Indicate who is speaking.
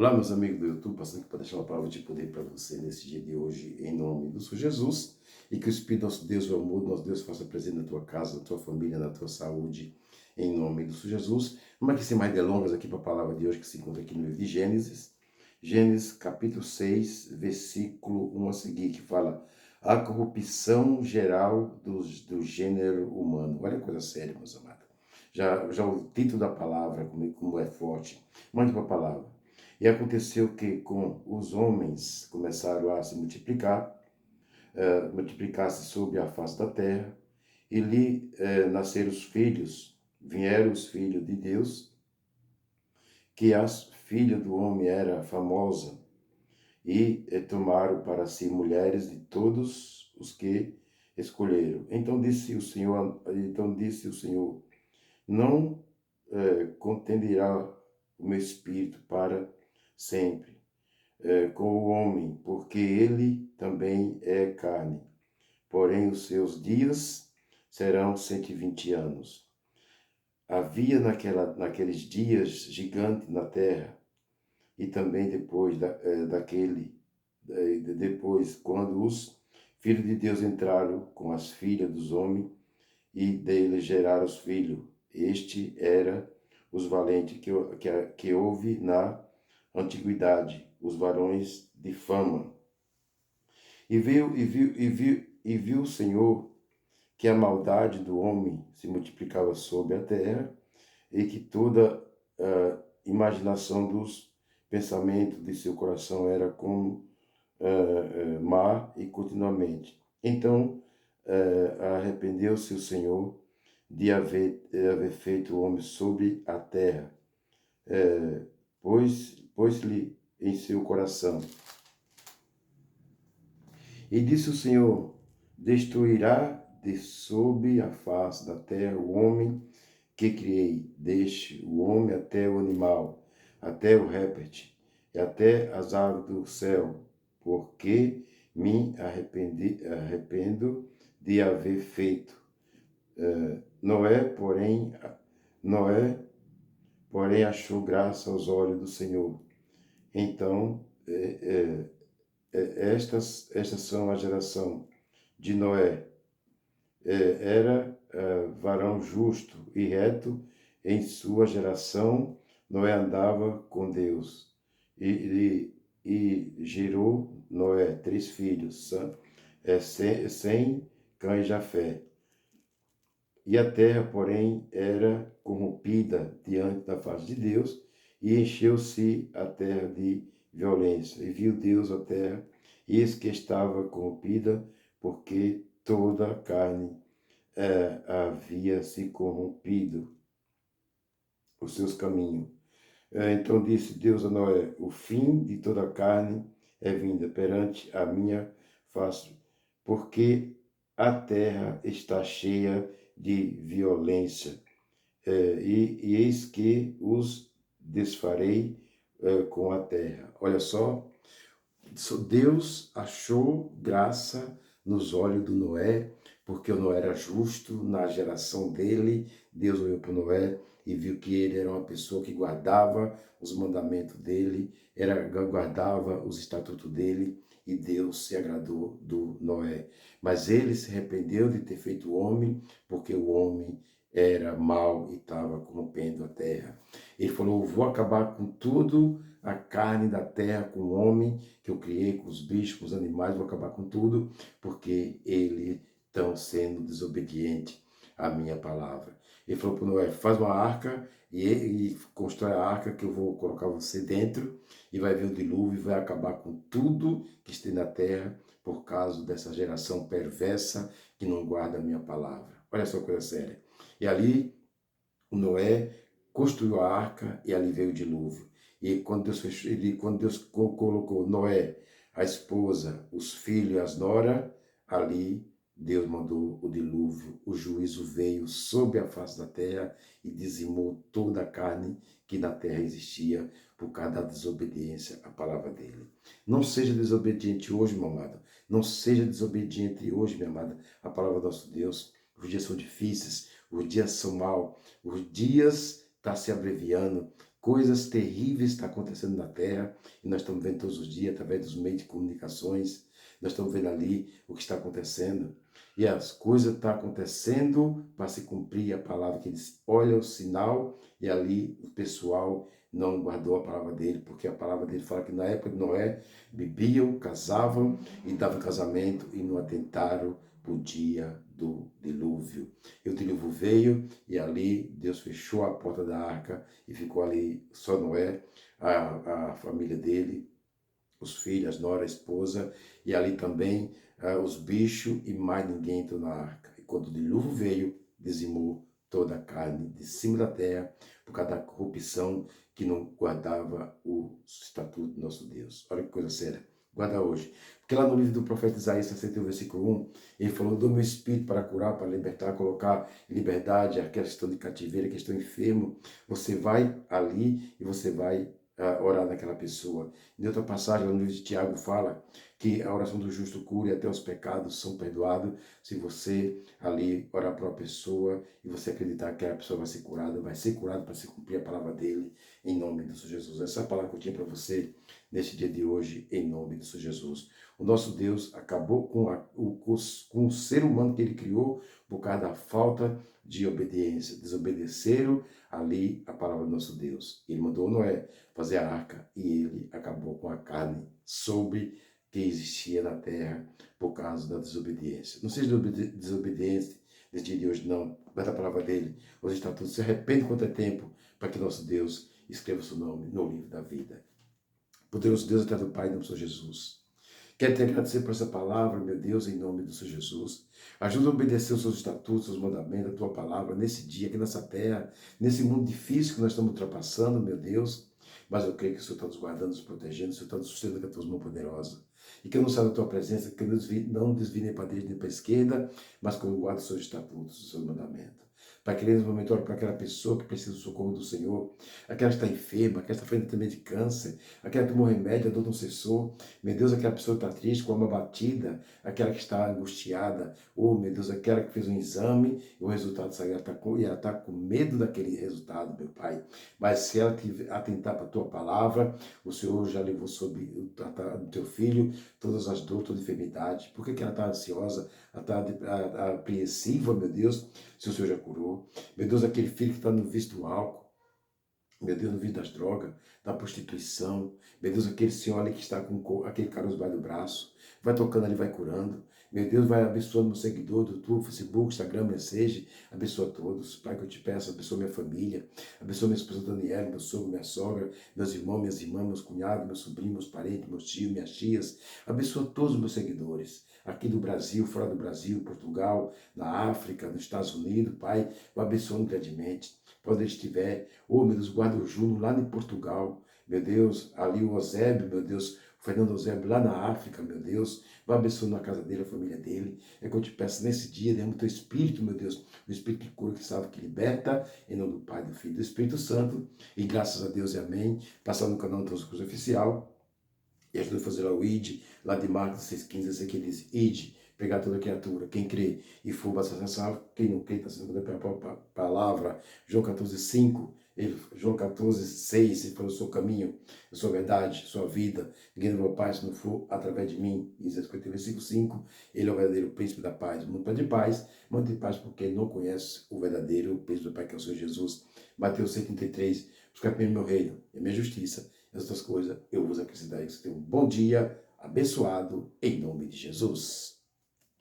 Speaker 1: Olá, meus amigos do YouTube, passando aqui para deixar uma palavra de poder para você nesse dia de hoje, em nome do Senhor Jesus, e que o Espírito nosso Deus, o amor do nosso Deus, faça presente na tua casa, na tua família, na tua saúde, em nome do Senhor Jesus. Vamos aqui sem mais delongas aqui para a palavra de hoje, que se encontra aqui no livro de Gênesis, Gênesis capítulo 6, versículo 1 a seguir, que fala a corrupção geral do gênero humano. Olha a coisa séria, meus amados. Já o título da palavra, como é forte. Mande para a palavra. E aconteceu que com os homens começaram a se multiplicar, multiplicar-se sobre a face da terra, e lhe nasceram os filhos, vieram os filhos de Deus, que a filha do homem era famosa, e tomaram para si mulheres de todos os que escolheram. Então disse o Senhor, não contenderá o meu espírito para sempre com o homem, porque ele também é carne. Porém, os seus dias serão 120 anos. Havia naqueles dias gigante na terra, e também depois, quando os filhos de Deus entraram com as filhas dos homens, e dele geraram os filhos. Este era os valentes que houve na antiguidade, os varões de fama. E viu o Senhor que a maldade do homem se multiplicava sobre a terra, e que toda a imaginação dos pensamentos de seu coração era como má e continuamente. Então arrependeu-se o Senhor de haver feito o homem sobre a terra, pôs-lhe em seu coração. E disse o Senhor, destruirá de sob a face da terra o homem que criei, desde o homem até o animal, até o réptil, e até as aves do céu, porque me arrependo de haver feito. Noé, porém, achou graça aos olhos do Senhor. Então, estas são a geração de Noé. Era varão justo e reto em sua geração. Noé andava com Deus. E gerou Noé 3 filhos, Sem, Cã e Jafé. E a terra, porém, era corrompida diante da face de Deus, e encheu-se a terra de violência. E viu Deus a terra, e eis que estava corrompida, porque toda a carne havia se corrompido, os seus caminhos. Então disse Deus a Noé, o fim de toda a carne é vinda perante a minha face, porque a terra está cheia de violência, e eis que os desfarei com a terra. Olha só, Deus achou graça nos olhos do Noé, porque o Noé era justo na geração dele. Deus olhou para o Noé e viu que ele era uma pessoa que guardava os mandamentos dele, guardava os estatutos dele, e Deus se agradou do Noé. Mas ele se arrependeu de ter feito o homem, porque o homem era mau e estava corrompendo a terra. Ele falou, vou acabar com tudo, a carne da terra, com o homem que eu criei, com os bichos, com os animais, vou acabar com tudo, porque eles estão sendo desobedientes à minha palavra. Ele falou para Noé, faz uma arca e constrói a arca, que eu vou colocar você dentro, e vai vir o dilúvio e vai acabar com tudo que está na terra, por causa dessa geração perversa que não guarda a minha palavra. Olha só que coisa séria. E ali, Noé construiu a arca, e ali veio o dilúvio. E quando Deus colocou Noé, a esposa, os filhos e as noras, ali Deus mandou o dilúvio, o juízo veio sobre a face da terra e dizimou toda a carne que na terra existia por causa da desobediência à palavra dele. Não seja desobediente hoje, meu amado. Não seja desobediente hoje, minha amada, à palavra do nosso Deus. Os dias são difíceis, os dias são maus, os dias estão se abreviando, Coisas terríveis estão acontecendo na Terra e nós estamos vendo todos os dias através dos meios de comunicações. Nós estamos vendo ali o que está acontecendo. E as coisas estão acontecendo para se cumprir a palavra que eles olham o sinal e ali o pessoal não guardou a palavra dele, porque a palavra dele fala que na época de Noé bebiam, casavam e davam casamento e não atentaram para o dia do dilúvio. E o dilúvio veio e ali Deus fechou a porta da arca e ficou ali só Noé, a família dele, os filhos, a nora, a esposa, e ali também os bichos, e mais ninguém entrou na arca. E quando o dilúvio veio, dizimou toda a carne de cima da terra, por causa da corrupção que não guardava o estatuto do nosso Deus. Olha que coisa séria. Guarda hoje. Porque lá no livro do profeta Isaías 61, versículo 1, ele falou: do meu espírito para curar, para libertar, colocar em liberdade aquela questão de cativeiro, a questão enfermo. Você vai ali e você vai orar naquela pessoa. Em outra passagem, no livro de Tiago, fala que a oração do justo cura e até os pecados são perdoados se você ali orar para uma pessoa e você acreditar que a pessoa vai ser curada para se cumprir a palavra dele, em nome do Senhor Jesus. Essa é a palavra que eu tinha para você neste dia de hoje, em nome do Senhor Jesus. O nosso Deus acabou com o ser humano que ele criou por causa da falta de obediência. Desobedeceram ali a palavra do nosso Deus. Ele mandou Noé fazer a arca e ele acabou com a carne sobre que existia na terra por causa da desobediência. Não seja desobediente nesse dia de hoje, não. Guarda a palavra dele, os estatutos. Se arrepende quanto é tempo para que nosso Deus escreva o seu nome no livro da vida. Poderoso Deus, até do Pai, em nome do Senhor Jesus. Quero te agradecer por essa palavra, meu Deus, em nome do Senhor Jesus. Ajuda a obedecer os seus estatutos, os seus mandamentos, a tua palavra, nesse dia, aqui nessa terra, nesse mundo difícil que nós estamos ultrapassando, meu Deus. Mas eu creio que o Senhor está nos guardando, nos protegendo, o Senhor está nos sustentando com as tuas mãos poderosas. E que eu não saia da tua presença, que eu não desvie nem para a direita nem para a esquerda, mas que eu guarde os seus estatutos, os seus mandamentos. Pai, que nesse momento oro para aquela pessoa que precisa do socorro do Senhor, aquela que está enferma, aquela que está frente também de câncer, aquela que tomou remédio, a dor não cessou. Meu Deus, aquela pessoa que está triste, com a alma batida, aquela que está angustiada, oh, meu Deus, aquela que fez um exame e o resultado saiu, e ela está com medo daquele resultado, meu Pai. Mas se ela atentar para a tua palavra, o Senhor já levou sobre o teu filho todas as dores, toda enfermidade. Por que ela está ansiosa, ela está apreensiva, meu Deus, se o Senhor já curou? Meu Deus, aquele filho que está no vício do álcool, meu Deus, no vício das drogas, da prostituição, meu Deus, aquele senhor ali que está com aquele caroço debaixo do braço, vai tocando ali, vai curando. Meu Deus, vai abençoando meu seguidor do YouTube, Facebook, Instagram, Message, abençoa todos. Pai, que eu te peço, abençoa minha família, abençoa minha esposa Daniela, meu sogro, minha sogra, meus irmãos, minhas irmãs, meus cunhados, meus sobrinhos, meus parentes, meus tios, minhas tias. Abençoa todos os meus seguidores, aqui do Brasil, fora do Brasil, Portugal, na África, nos Estados Unidos, Pai, vai abençoando grandemente. Quando ele estiver, oh meu Deus, guarda o Júnior lá em Portugal, meu Deus, ali o Eusébio, meu Deus, o Fernando Eusébio lá na África, meu Deus, vai abençoando a casa dele, a família dele. É que eu te peço nesse dia, derrama o teu Espírito, meu Deus, o Espírito que cura, que salva, que liberta, em nome do Pai, do Filho e do Espírito Santo. E graças a Deus e amém. Passar no canal Todos Cruz Oficial e ajuda a fazer lá o ID, lá de Marcos 6,15, eu sei que ele diz, ID, pegar toda criatura, quem crê e for batizado salvo, quem não crê está sendo condenado pela palavra. João 14,5, João 14,6, ele falou, eu sou o caminho, eu sou a verdade, eu sou a vida, ninguém não vai paz se não for através de mim. Isaías 50, versículo 5, ele é o verdadeiro príncipe da paz. O mundo pede paz, mantém paz porque não conhece o verdadeiro príncipe da paz, que é o Senhor Jesus. Mateus 6,33, buscar primeiro meu reino e a minha justiça, as outras coisas eu vos acrescentarei. Que você tenha um bom dia, abençoado, em nome de Jesus.